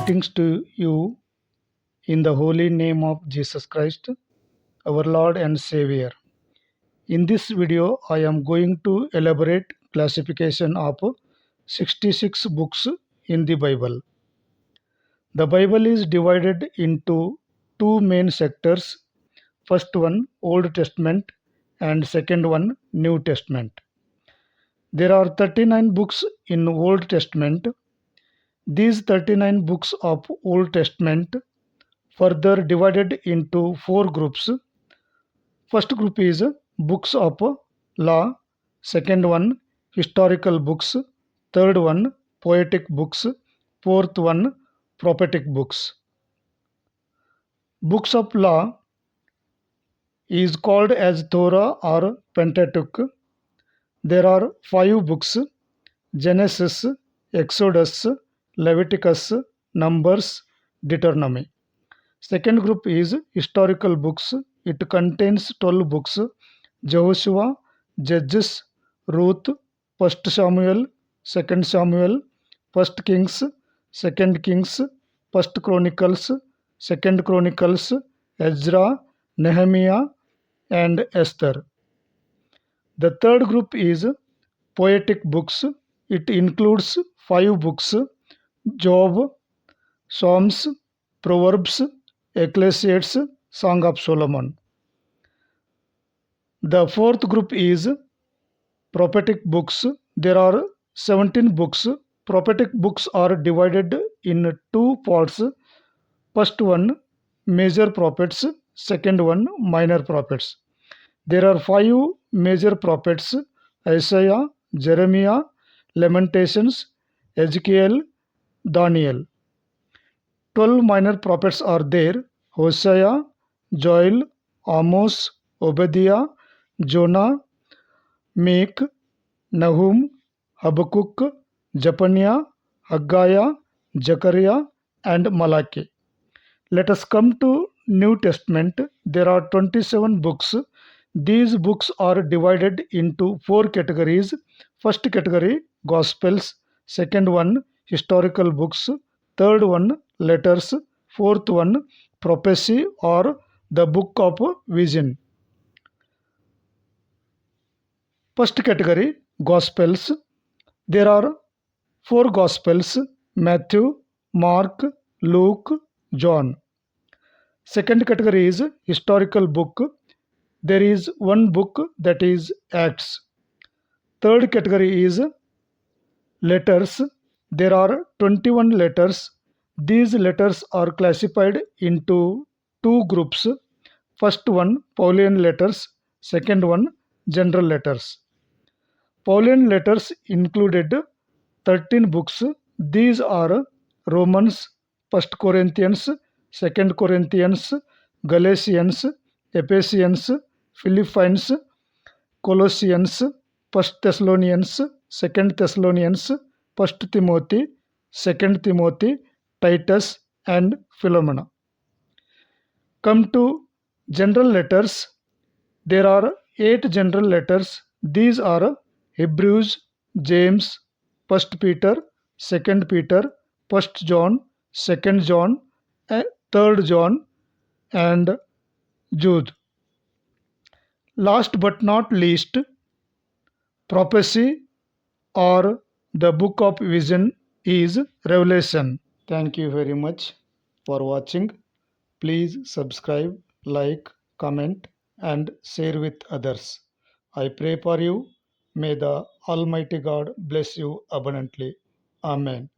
Greetings to you in the holy name of Jesus Christ, our Lord and Savior. In this video, I am going to elaborate classification of 66 books in the Bible. The Bible is divided into two main sectors. First one, Old Testament, and second one, New Testament. There are 39 books in Old Testament. These 39 books of Old Testament further divided into four groups. First group is books of law, second one historical books, third one poetic books, fourth one prophetic books. Books of law is called as Torah or Pentateuch. There are 5 books: Genesis, Exodus, Leviticus, Numbers, Deuteronomy. Second group is historical books. It contains 12 books: Joshua, Judges, Ruth, 1 Samuel, 2 Samuel, 1 Kings, 2 Kings, 1 Chronicles, 2 Chronicles, Ezra, Nehemiah, and Esther. The third group is poetic books. It includes 5 books: Job, Psalms, Proverbs, Ecclesiastes, Song of Solomon. The fourth group is prophetic books. There are 17 books. Prophetic books are divided in two parts. First one, major prophets. Second one, minor prophets. There are 5 major prophets: Isaiah, Jeremiah, Lamentations, Ezekiel, Daniel. 12 minor prophets are there: Hosea, Joel, Amos, Obadiah, Jonah, Meek, Nahum, Habakkuk, Zephaniah, Haggai, Zechariah, and Malachi. Let us come to New Testament. There are 27 books. These books are divided into 4 categories. First category, Gospels. Second one, historical books. Third one, letters. Fourth one, prophecy or the book of vision. First category, Gospels. There are 4 Gospels: Matthew, Mark, Luke, John. Second category is historical book. There is one book, that is Acts. Third category is letters. There are 21 letters. These letters are classified into 2 groups. First one, Pauline letters. Second one, general letters. Pauline letters included 13 books. These are Romans, 1 Corinthians, 2 Corinthians, Galatians, Ephesians, Philippians, Colossians, 1 Thessalonians, 2 Thessalonians, 1 Timothy, 2 Timothy, Titus, and Philomena. Come to general letters. There are 8 general letters. These are Hebrews, James, 1 Peter, 2 Peter, 1 John, 2 John, 3 John, and Jude. Last but not least, prophecy or the book of vision is Revelation. Thank you very much for watching. Please subscribe, like, comment, and share with others. I pray for you. May the Almighty God bless you abundantly. Amen.